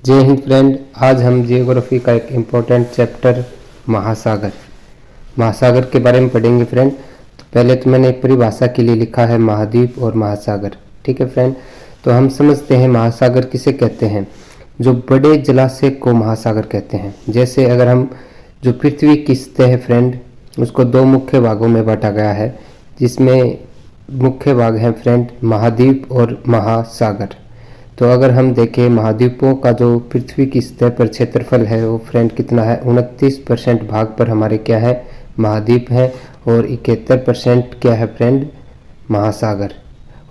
जय हिंद फ्रेंड। आज हम जियोग्राफी का एक इम्पोर्टेंट चैप्टर महासागर के बारे में पढ़ेंगे फ्रेंड। तो पहले तो मैंने एक परिभाषा के लिए लिखा है महाद्वीप और महासागर। ठीक है फ्रेंड, तो हम समझते हैं महासागर किसे कहते हैं। जो बड़े जलाशय को महासागर कहते हैं। जैसे अगर हम जो पृथ्वी की सतह है फ्रेंड, उसको दो मुख्य भागों में बांटा गया है, जिसमें मुख्य भाग हैं फ्रेंड महाद्वीप और महासागर। तो अगर हम देखें महाद्वीपों का जो पृथ्वी की सतह पर क्षेत्रफल है वो फ्रेंड कितना है, 29% भाग पर हमारे क्या है, महाद्वीप है, और 71% क्या है फ्रेंड, महासागर।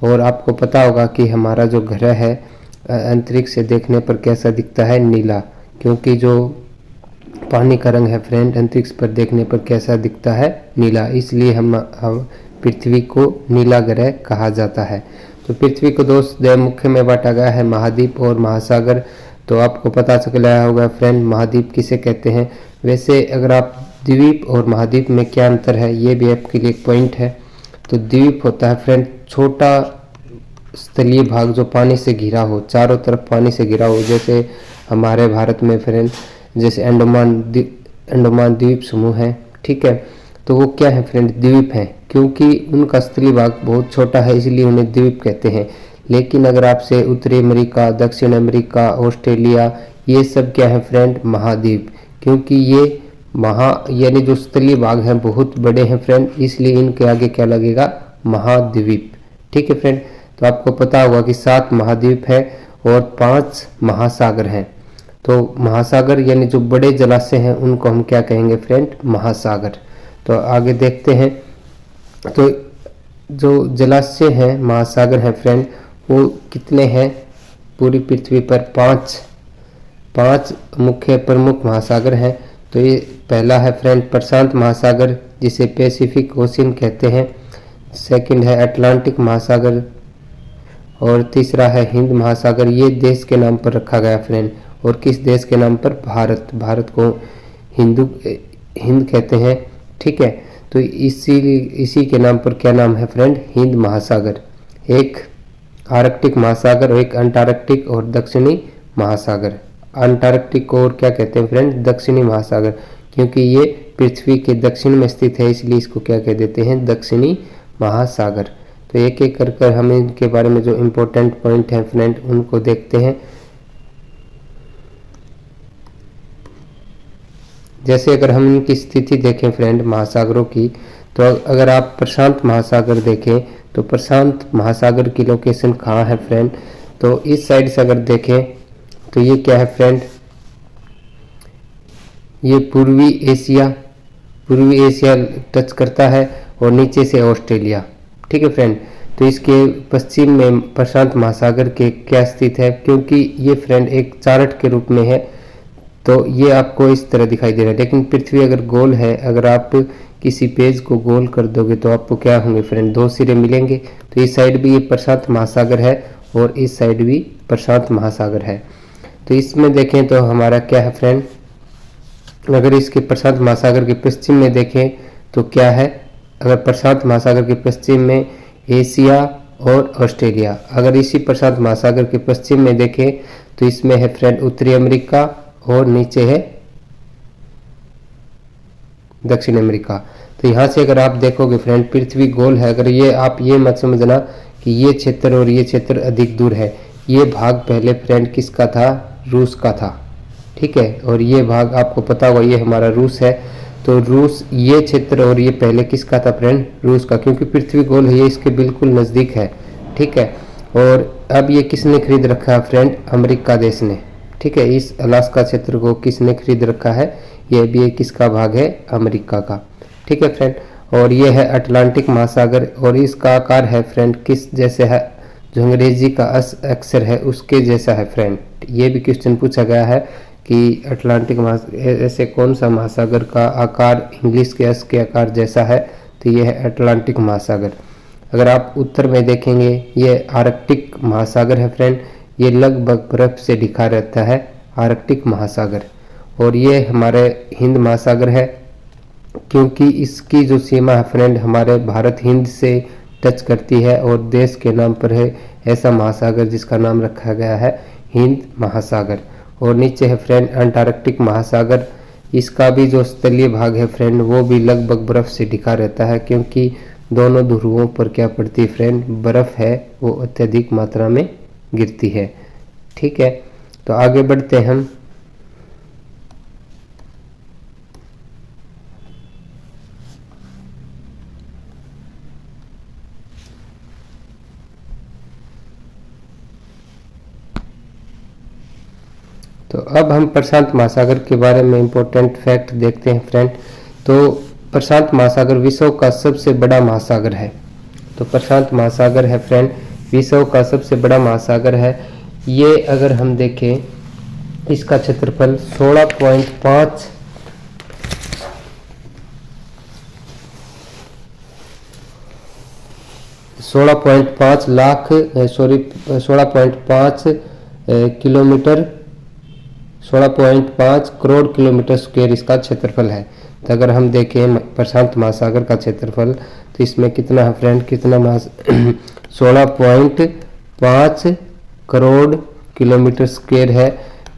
और आपको पता होगा कि हमारा जो ग्रह है अंतरिक्ष से देखने पर कैसा दिखता है, नीला, क्योंकि जो पानी का रंग है फ्रेंड अंतरिक्ष पर देखने पर कैसा दिखता है, नीला। इसलिए हम पृथ्वी को नीला ग्रह कहा जाता है। तो पृथ्वी को दो मुख्य में बांटा गया है, महाद्वीप और महासागर। तो आपको पता चल गया होगा फ्रेंड महाद्वीप किसे कहते हैं। वैसे अगर आप द्वीप और महाद्वीप में क्या अंतर है, ये भी आपके लिए एक पॉइंट है। तो द्वीप होता है फ्रेंड छोटा स्थलीय भाग जो पानी से घिरा हो, चारों तरफ पानी से घिरा हो। जैसे हमारे भारत में फ्रेंड जैसे अंडमान द्वीप समूह है, ठीक है, तो वो क्या है फ्रेंड, द्वीप हैं, क्योंकि उनका स्थलीय भाग बहुत छोटा है इसलिए उन्हें द्वीप कहते हैं। लेकिन अगर आपसे उत्तरी अमेरिका, दक्षिण अमेरिका, ऑस्ट्रेलिया, ये सब क्या है फ्रेंड, महाद्वीप, क्योंकि ये यानी जो स्थलीय भाग हैं बहुत बड़े हैं फ्रेंड, इसलिए इनके आगे क्या लगेगा, महाद्वीप। ठीक है फ्रेंड, तो आपको पता होगा कि 7 महाद्वीप है और 5 महासागर हैं। तो महासागर यानी जो बड़े जलाशय हैं उनको हम क्या कहेंगे फ्रेंड, महासागर। तो आगे देखते हैं। तो जो जलाशय हैं महासागर हैं फ्रेंड, वो कितने हैं पूरी पृथ्वी पर, 5 मुख्य प्रमुख महासागर हैं। तो ये पहला है फ्रेंड प्रशांत महासागर, जिसे पैसिफिक ओशियन कहते हैं। सेकंड है अटलांटिक महासागर, और तीसरा है हिंद महासागर। ये देश के नाम पर रखा गया फ्रेंड, और किस देश के नाम पर, भारत को हिंद कहते हैं। ठीक है, तो इसी के नाम पर क्या नाम है फ्रेंड, हिंद महासागर। एक आर्कटिक महासागर और एक अंटार्कटिक और दक्षिणी महासागर। अंटार्कटिक को और क्या कहते हैं फ्रेंड, दक्षिणी महासागर, क्योंकि ये पृथ्वी के दक्षिण में स्थित है इसलिए इसको क्या कह देते हैं, दक्षिणी महासागर। तो एक एक कर हम इनके बारे में जो इम्पोर्टेंट पॉइंट हैं फ्रेंड उनको देखते हैं। जैसे अगर हम इनकी स्थिति देखें फ्रेंड महासागरों की, तो अगर आप प्रशांत महासागर देखें तो प्रशांत महासागर की लोकेशन कहाँ है फ्रेंड, तो इस साइड से अगर देखें तो ये क्या है फ्रेंड, ये पूर्वी एशिया टच करता है, और नीचे से ऑस्ट्रेलिया। ठीक है फ्रेंड, तो इसके पश्चिम में प्रशांत महासागर के क्या स्थित है, क्योंकि ये फ्रेंड एक चार्ट के रूप में है तो ये आपको इस तरह दिखाई दे रहा है। लेकिन पृथ्वी अगर गोल है, अगर आप किसी पेज को गोल कर दोगे तो आपको क्या होंगे फ्रेंड, 2 सिरे मिलेंगे। तो इस साइड भी ये प्रशांत महासागर है और इस साइड भी प्रशांत महासागर है। तो इसमें देखें तो हमारा क्या है फ्रेंड, अगर इसके प्रशांत महासागर के पश्चिम में देखें तो क्या है, अगर प्रशांत महासागर के पश्चिम में एशिया और ऑस्ट्रेलिया। अगर इसी प्रशांत महासागर के पश्चिम में देखें तो इसमें है फ्रेंड उत्तरी अमेरिका और नीचे है दक्षिण अमेरिका। तो यहाँ से अगर आप देखोगे फ्रेंड पृथ्वी गोल है, अगर ये आप ये मत समझना कि ये क्षेत्र और ये क्षेत्र अधिक दूर है। ये भाग पहले फ्रेंड किसका था, रूस का था। ठीक है, और ये भाग आपको पता होगा ये हमारा रूस है। तो रूस ये क्षेत्र और ये पहले किसका था फ्रेंड, रूस का, क्योंकि पृथ्वी गोल है, ये इसके बिल्कुल नज़दीक है। ठीक है, और अब ये किसने खरीद रखा है फ्रेंड, अमेरिका देश ने। ठीक है, इस अलास्का क्षेत्र को किसने खरीद रखा है, ये भी एक किसका भाग है, अमेरिका का। ठीक है फ्रेंड, और ये है अटलांटिक महासागर, और इसका आकार है फ्रेंड किस जैसे है, जो अंग्रेजी का अक्षर है उसके जैसा है फ्रेंड। ये भी क्वेश्चन पूछा गया है कि अटलांटिक ऐसे कौन सा महासागर का आकार इंग्लिश के एस के आकार जैसा है, तो ये है अटलांटिक महासागर। अगर आप उत्तर में देखेंगे ये आर्कटिक महासागर है फ्रेंड, ये लगभग बर्फ से ढका रहता है, आर्कटिक महासागर। और ये हमारे हिंद महासागर है, क्योंकि इसकी जो सीमा है फ्रेंड हमारे भारत हिंद से टच करती है, और देश के नाम पर है ऐसा महासागर जिसका नाम रखा गया है हिंद महासागर। और नीचे है फ्रेंड अंटार्कटिक महासागर। इसका भी जो स्थलीय भाग है फ्रेंड वो भी लगभग बर्फ से ढका रहता है, क्योंकि दोनों ध्रुवों पर क्या पड़ती है फ्रेंड, बर्फ है वो अत्यधिक मात्रा में गिरती है। ठीक है, तो आगे बढ़ते हैं हम। तो अब हम प्रशांत महासागर के बारे में इम्पोर्टेंट फैक्ट देखते हैं फ्रेंड। तो प्रशांत महासागर विश्व का सबसे बड़ा महासागर है। तो प्रशांत महासागर है फ्रेंड विश्व का सबसे बड़ा महासागर है। ये अगर हम देखें, इसका क्षेत्रफल 16.5 किलोमीटर 16.5 करोड़ किलोमीटर स्क्वायर इसका क्षेत्रफल है। तो अगर हम देखें प्रशांत महासागर का क्षेत्रफल, तो इसमें कितना है फ्रेंड, कितना 16.5 करोड़ किलोमीटर स्क्वायर है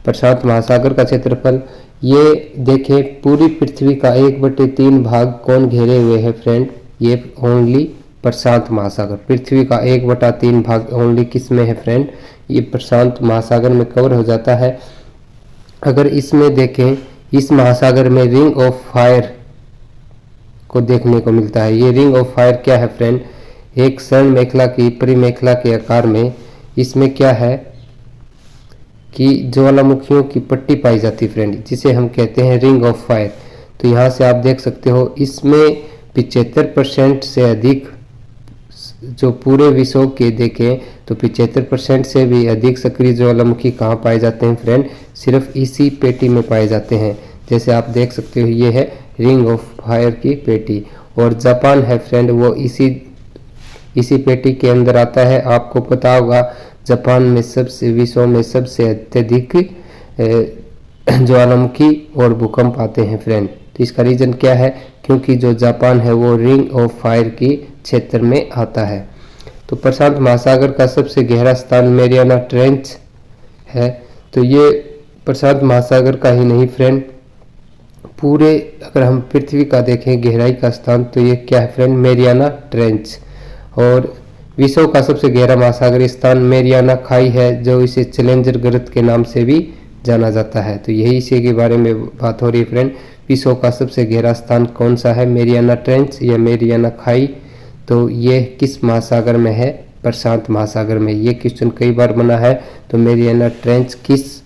प्रशांत महासागर का क्षेत्रफल। ये देखें पूरी पृथ्वी का 1/3 भाग कौन घेरे हुए है फ्रेंड, ये ओनली प्रशांत महासागर। पृथ्वी का 1/3 भाग ओनली किस में है फ्रेंड, ये प्रशांत महासागर में कवर हो जाता है। अगर इसमें देखें, इस महासागर में रिंग ऑफ फायर को देखने को मिलता है। ये रिंग ऑफ फायर क्या है फ्रेंड, एक स्वर्ण मेखला की परिमेखला के आकार में इसमें क्या है कि ज्वालामुखियों की पट्टी पाई जाती है फ्रेंड, जिसे हम कहते हैं रिंग ऑफ फायर। तो यहाँ से आप देख सकते हो इसमें 75% से अधिक, जो पूरे विश्व के देखें तो 75% से भी अधिक सक्रिय ज्वालामुखी कहाँ पाए जाते हैं फ्रेंड, सिर्फ इसी पेटी में पाए जाते हैं। जैसे आप देख सकते हो ये है रिंग ऑफ फायर की पेटी, और जापान है फ्रेंड वो इसी पेटी के अंदर आता है। आपको पता होगा जापान में विश्व में सबसे अत्यधिक ज्वालामुखी और भूकंप आते हैं फ्रेंड। तो इसका रीजन क्या है, क्योंकि जो जापान है वो रिंग ऑफ फायर की क्षेत्र में आता है। तो प्रशांत महासागर का सबसे गहरा स्थान मेरियाना ट्रेंच है। तो ये प्रशांत महासागर का ही नहीं फ्रेंड, पूरे अगर हम पृथ्वी का देखें गहराई का स्थान, तो ये क्या है फ्रेंड, मेरियाना ट्रेंच। और विश्व का सबसे गहरा महासागरीय स्थान मेरियाना खाई है, जो इसे चैलेंजर गर्त के नाम से भी जाना जाता है। तो यही इसी के बारे में बात हो रही है फ्रेंड, विश्व का सबसे गहरा स्थान कौन सा है, मेरियाना ट्रेंच या मेरियाना खाई। तो ये किस महासागर में है, प्रशांत महासागर में। ये क्वेश्चन कई बार बना है। तो मेरियाना ट्रेंच किस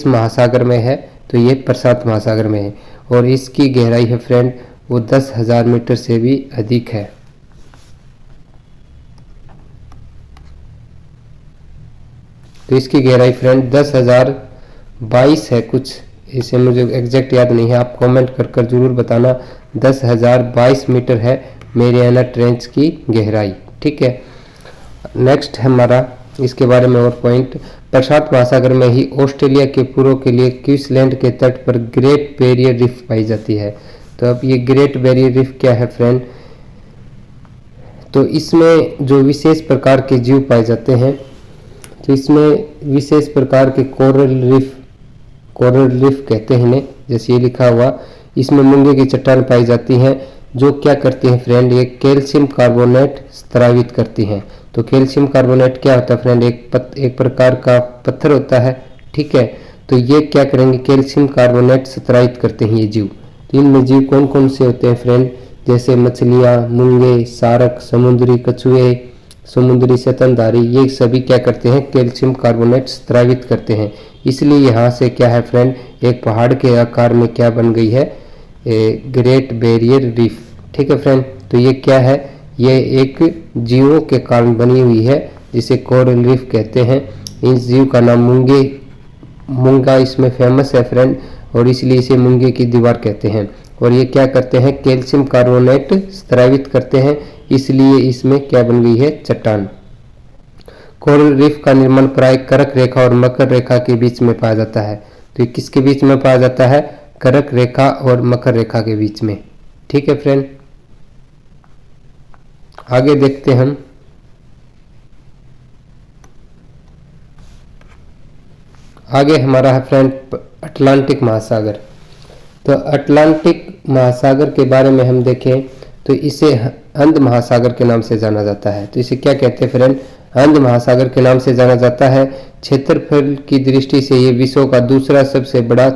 महासागर में है, तो ये प्रशांत महासागर में है। और इसकी गहराई है फ्रेंड वो 10,000 मीटर से भी अधिक है। तो इसकी गहराई फ्रेंड 10,022 है, कुछ इसे मुझे एग्जैक्ट याद नहीं है, आप कमेंट कर जरूर बताना। 10,022 मीटर है मेरियाना ट्रेंच की गहराई। ठीक है, नेक्स्ट है हमारा इसके बारे में और पॉइंट। प्रशांत महासागर में ही ऑस्ट्रेलिया के पूर्व के लिए क्वींसलैंड के तट पर ग्रेट बैरियर रीफ पाई जाती है। तो अब ये ग्रेट बैरियर रीफ क्या है फ्रेंड, तो इसमें जो विशेष प्रकार के जीव पाए जाते हैं, तो इसमें विशेष प्रकार के कोरल रीफ कहते हैं इन्हें, जैसे ये लिखा हुआ। इसमें मूंगे की चट्टान पाई जाती हैं, जो क्या करती हैं फ्रेंड, ये कैल्शियम कार्बोनेट स्रावित करती हैं। तो कैल्शियम कार्बोनेट क्या होता है फ्रेंड, एक प्रकार का पत्थर होता है। ठीक है, तो ये क्या करेंगे, कैल्शियम कार्बोनेट स्रावित करते हैं ये जीव। तो इनमें जीव कौन कौन से होते हैं फ्रेंड, जैसे मछलियाँ, मूंगे, सारक, समुद्री कछुए, समुद्री स्तनधारी, ये सभी क्या करते हैं, कैल्शियम कार्बोनेट स्रावित करते हैं। इसलिए यहाँ से क्या है फ्रेंड, एक पहाड़ के आकार में क्या बन गई है, ग्रेट बैरियर रीफ। ठीक है फ्रेंड, तो ये क्या है, ये एक जीवों के कारण बनी हुई है, जिसे कोरल रीफ कहते हैं। इस जीव का नाम मूंगा इसमें फेमस है फ्रेंड, और इसलिए इसे मूंगे की दीवार कहते हैं। और ये क्या करते हैं, कैल्शियम कार्बोनेट स्रावित करते हैं, इसलिए इसमें क्या बन गई है, चट्टान। कोरल रीफ का निर्माण प्राय कर्क रेखा और मकर रेखा के बीच में पाया जाता है। तो ये किसके बीच में पाया जाता है, कर्क रेखा और मकर रेखा के बीच में। ठीक है फ्रेंड, आगे देखते हैं हम। आगे हमारा है फ्रेंड अटलांटिक महासागर। तो अटलांटिक महासागर के बारे में हम देखें तो इसे अंध महासागर के नाम से जाना जाता है। तो इसे क्या कहते हैं फ्रेंड? अंध महासागर के नाम से जाना जाता है। क्षेत्रफल की दृष्टि से ये विश्व का दूसरा सबसे बड़ा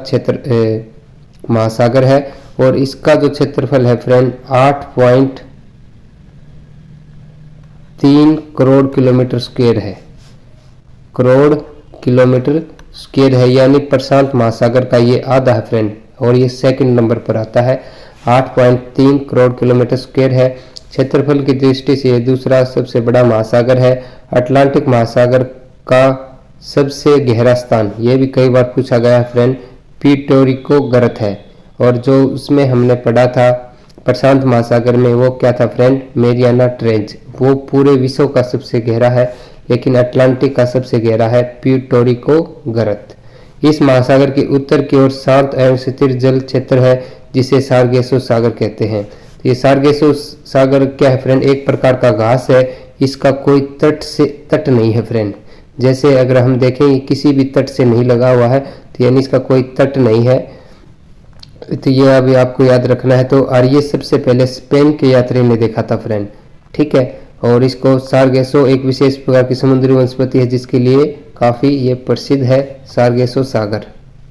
महासागर है और इसका जो क्षेत्रफल है फ्रेंड 8.3 करोड़ किलोमीटर स्क्वायर है। करोड़ किलोमीटर स्क्वायर है, यानी प्रशांत महासागर का ये आधा है फ्रेंड, और ये सेकंड नंबर पर आता है। 8.3 करोड़ किलोमीटर स्क्वायर है। क्षेत्रफल की दृष्टि से ये दूसरा सबसे बड़ा महासागर है। अटलांटिक महासागर का सबसे गहरा स्थान, ये भी कई बार पूछा गया है फ्रेंड, प्यूर्टो गर्त है। और जो उसमें हमने पढ़ा था प्रशांत महासागर में, वो क्या था फ्रेंड? Mariana trench. वो पूरे विश्व का सबसे गहरा है, लेकिन अटलांटिक का सबसे गहरा है प्यूर्टो गर्त। इस महासागर के उत्तर की ओर शांत एवं स्थिर जल क्षेत्र है, जिसे सारगेसो सागर कहते हैं। तो ये सारगेसो सागर क्या है फ्रेंड? एक प्रकार का घास है। इसका कोई तट नहीं है फ्रेंड। जैसे अगर हम देखें किसी भी तट से नहीं लगा हुआ है, तो यानी इसका कोई तट नहीं है। तो ये अभी आपको याद रखना है। तो और ये सबसे पहले स्पेन के यात्री ने देखा था फ्रेंड, ठीक है। और इसको सारगेसो एक विशेष प्रकार की समुद्री वनस्पति है, जिसके लिए काफ़ी ये प्रसिद्ध है सारगेसो सागर।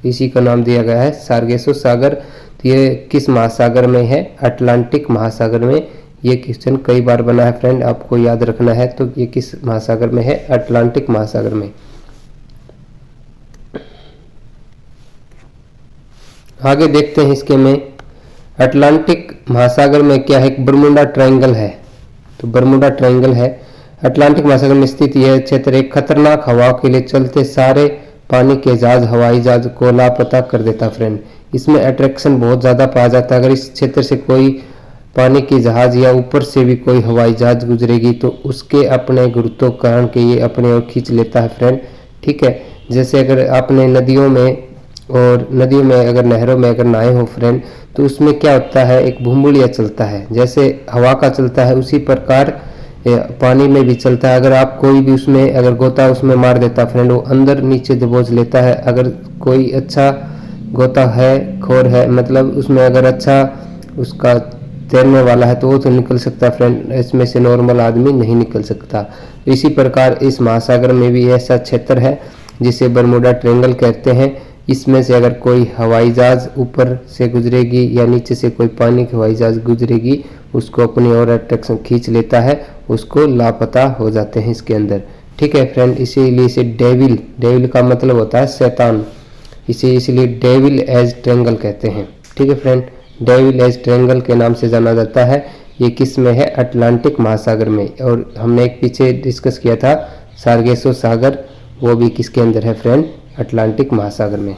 इसी का नाम दिया गया है सारगेसो सागर। तो ये किस महासागर में है? अटलांटिक महासागर में। ये क्वेश्चन कई बार बना है फ्रेंड, आपको याद रखना है। तो ये किस महासागर में है? अटलांटिक महासागर में। आगे देखते हैं इसके में अटलांटिक महासागर में क्या है? एक बरमुडा ट्रायंगल है। तो बरमुडा ट्रायंगल है अटलांटिक महासागर में स्थित। यह क्षेत्र एक खतरनाक हवा के लिए चलते सारे पानी के जहाज, हवाई जहाज को लापता कर देता फ्रेंड। इसमें अट्रैक्शन बहुत ज़्यादा पाया जाता है। अगर इस क्षेत्र से कोई पानी की जहाज या ऊपर से भी कोई हवाई जहाज गुजरेगी तो उसके अपने गुरुत्वाकर्षण के ये अपने ओर खींच लेता है फ्रेंड, ठीक है। जैसे अगर आपने नदियों में अगर नहरों में अगर नहाए हो फ्रेंड, तो उसमें क्या होता है? एक भूलभुलैया चलता है। जैसे हवा का चलता है उसी प्रकार पानी में भी चलता है। अगर आप कोई भी उसमें अगर गोता उसमें मार देता फ्रेंड, वो अंदर नीचे दबोच लेता है। अगर कोई अच्छा गोता है, खोर है, मतलब उसमें अगर अच्छा उसका तैरने वाला है तो वो तो निकल सकता है फ्रेंड, इसमें से नॉर्मल आदमी नहीं निकल सकता। इसी प्रकार इस महासागर में भी ऐसा क्षेत्र है जिसे बरमुडा ट्रायंगल कहते हैं। इसमें से अगर कोई हवाई जहाज ऊपर से गुजरेगी या नीचे से कोई पानी की हवाई जहाज गुजरेगी, उसको अपनी ओर अट्रैक्शन खींच लेता है, उसको लापता हो जाते हैं इसके अंदर, ठीक है फ्रेंड। इसीलिए इसे डेविल का मतलब होता है शैतान, इसे इसलिए डेविल एज ट्रायंगल कहते हैं, ठीक है फ्रेंड। डेविल एज ट्रायंगल के नाम से जाना जाता है। ये किस में है? अटलांटिक महासागर में। और हमने एक पीछे डिस्कस किया था सारगेसो सागर, वो भी किसके अंदर है फ्रेंड? अटलांटिक महासागर में।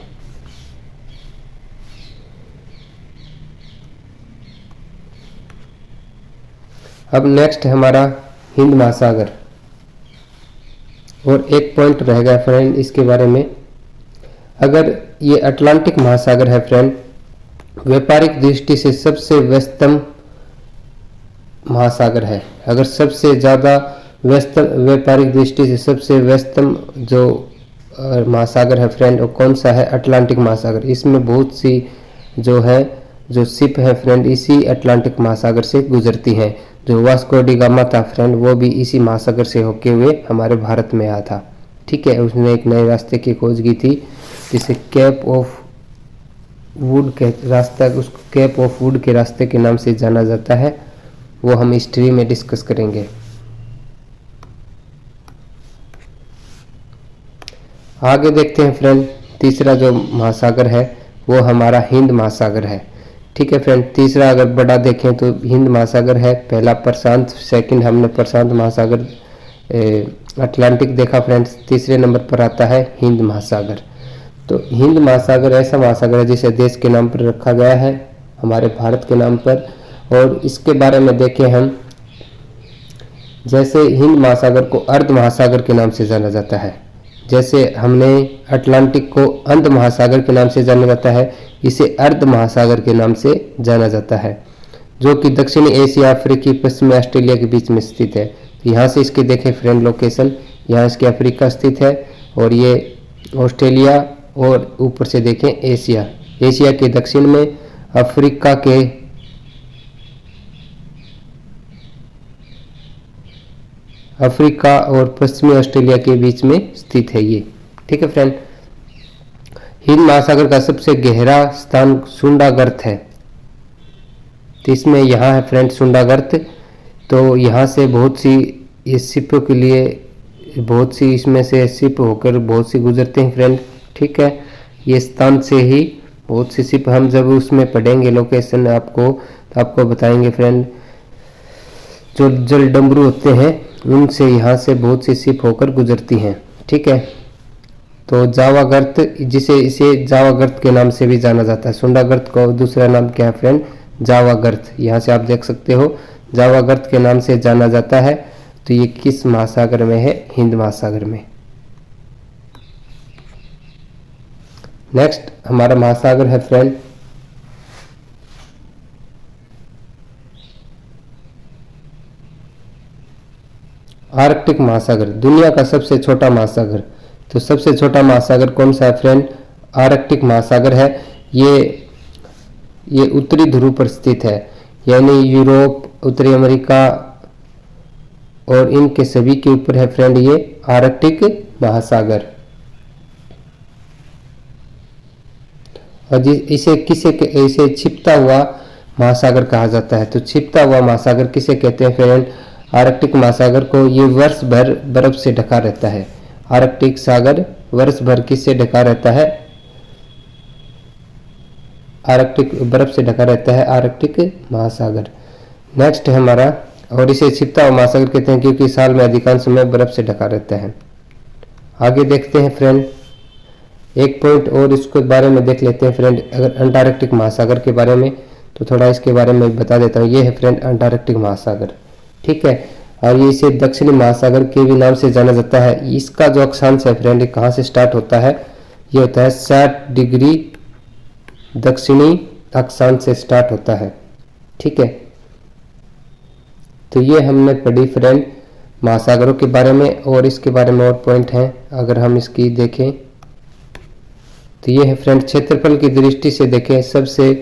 अब नेक्स्ट हमारा हिंद महासागर, और एक पॉइंट रहेगा फ्रेंड इसके बारे में। अगर ये अटलांटिक महासागर है फ्रेंड, व्यापारिक दृष्टि से सबसे व्यस्तम महासागर है। अगर सबसे ज़्यादा व्यस्त व्यापारिक दृष्टि से सबसे व्यस्तम जो महासागर है फ्रेंड, वो कौन सा है? अटलांटिक महासागर। इसमें बहुत सी जो शिप है फ्रेंड, इसी अटलांटिक महासागर से गुजरती हैं। जो वास्को डी गामा था फ्रेंड, वो भी इसी महासागर से होके हुए हमारे भारत में आया था, ठीक है। उसने एक नए रास्ते की खोज की थी, जिसे कैप ऑफ वुड के रास्ता, उसको कैप ऑफ वुड के रास्ते के नाम से जाना जाता है। वो हम हिस्ट्री में डिस्कस करेंगे। आगे देखते हैं फ्रेंड, तीसरा जो महासागर है वो हमारा हिंद महासागर है, ठीक है फ्रेंड। तीसरा अगर बड़ा देखें तो हिंद महासागर है। पहला प्रशांत, सेकंड हमने प्रशांत महासागर अटलांटिक देखा फ्रेंड्स। तीसरे नंबर पर आता है हिंद महासागर। तो हिंद महासागर ऐसा महासागर है जिसे देश के नाम पर रखा गया है, हमारे भारत के नाम पर। और इसके बारे में देखें हम, जैसे हिंद महासागर को अर्ध महासागर के नाम से जाना जाता है, जैसे हमने अटलांटिक को अंध महासागर के नाम से जाना जाता है, इसे अर्ध महासागर के नाम से जाना जाता है, जो कि दक्षिणी एशिया, अफ्रीकी, पश्चिमी ऑस्ट्रेलिया के बीच में स्थित है। तो यहाँ से इसके देखें फ्रेंड लोकेशन, यहाँ इसके अफ्रीका स्थित है और ये ऑस्ट्रेलिया और ऊपर से देखें एशिया। एशिया के दक्षिण में अफ्रीका और पश्चिमी ऑस्ट्रेलिया के बीच में स्थित है ये। ठीक है फ्रेंड, हिंद महासागर का सबसे गहरा स्थान सुंडागर्त है। तो इसमें यहाँ है फ्रेंड सुंडागर्त। तो यहाँ से बहुत सी इस शिपों के लिए बहुत सी इसमें से शिप होकर बहुत सी गुजरते हैं फ्रेंड। ठीक है, ये स्थान से ही बहुत सी शिप, हम जब उसमें पढ़ेंगे लोकेशन आपको तो आपको बताएंगे फ्रेंड। जो जल डमरू होते हैं उनसे यहाँ से बहुत सी शिप होकर गुजरती हैं। ठीक है, तो जावागर्त, जिसे इसे जावागर्त के नाम से भी जाना जाता है। सुंडागर्त को दूसरा नाम क्या है फ्रेंड? जावागर्त। यहाँ से आप देख सकते हो जावागर्त के नाम से जाना जाता है। तो ये किस महासागर में है? हिंद महासागर में। नेक्स्ट हमारा महासागर है फ्रेंड आर्कटिक महासागर, दुनिया का सबसे छोटा महासागर। तो सबसे छोटा महासागर कौन सा है फ्रेंड? आर्कटिक महासागर है। ये उत्तरी ध्रुव पर स्थित है, यानी यूरोप, उत्तरी अमेरिका और इनके सभी के ऊपर है फ्रेंड ये आर्कटिक महासागर। और इसे छिपता हुआ महासागर कहा जाता है। तो छिपता हुआ महासागर किसे कहते हैं फ्रेंड? आर्कटिक महासागर को। ये वर्ष भर बर्फ से ढका रहता है। आर्कटिक सागर वर्ष भर किससे ढका रहता है? आर्कटिक बर्फ से ढका रहता है आर्कटिक महासागर। नेक्स्ट है हमारा, और इसे छिपता हुआ महासागर कहते हैं क्योंकि साल में अधिकांश समय बर्फ से ढका रहता है। आगे देखते हैं फ्रेंड, एक पॉइंट और इसके बारे में देख लेते हैं फ्रेंड। अगर अंटार्कटिक महासागर के बारे में तो थोड़ा इसके बारे में बता देता हूँ। ये है फ्रेंड अंटार्कटिक महासागर। ठीक है, और ये इसे दक्षिणी महासागर के भी नाम से जाना जाता है। इसका जो अक्षांश है फ्रेंड, कहाँ से स्टार्ट होता है? ये होता है 60 डिग्री दक्षिणी अक्षांश से स्टार्ट होता है। ठीक है, तो ये हमने पढ़ी फ्रेंड महासागरों के बारे में। और इसके बारे में और पॉइंट हैं, अगर हम इसकी देखें तो ये है फ्रेंड क्षेत्रफल की दृष्टि से देखें सबसे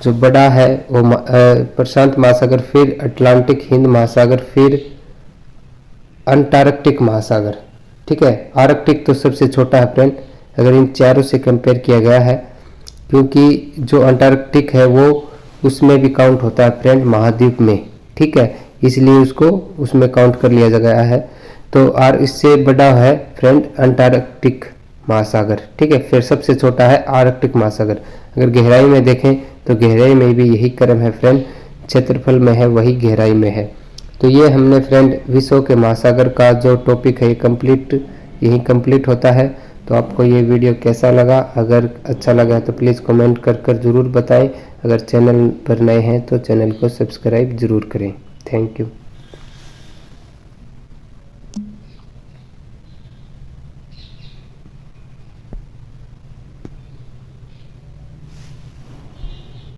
जो बड़ा है वो प्रशांत महासागर, फिर अटलांटिक हिंद महासागर, फिर अंटार्कटिक महासागर। ठीक है, आर्कटिक तो सबसे छोटा है फ्रेंड अगर इन चारों से कंपेयर किया गया है, क्योंकि जो अंटार्कटिक है वो उसमें भी काउंट होता है फ्रेंड महाद्वीप में। ठीक है, इसलिए उसको उसमें काउंट कर लिया गया है। तो इससे बड़ा है फ्रेंड अंटार्कटिक महासागर। ठीक है, फिर सबसे छोटा है आर्कटिक महासागर। अगर गहराई में देखें तो गहराई में भी यही क्रम है फ्रेंड, क्षेत्रफल में है वही गहराई में है। तो ये हमने फ्रेंड विश्व के महासागर का जो टॉपिक है यही कंप्लीट होता है। तो आपको ये वीडियो कैसा लगा? अगर अच्छा लगा तो प्लीज़ कमेंट कर ज़रूर बताएं। अगर चैनल पर नए हैं तो चैनल को सब्सक्राइब ज़रूर करें। Thank you.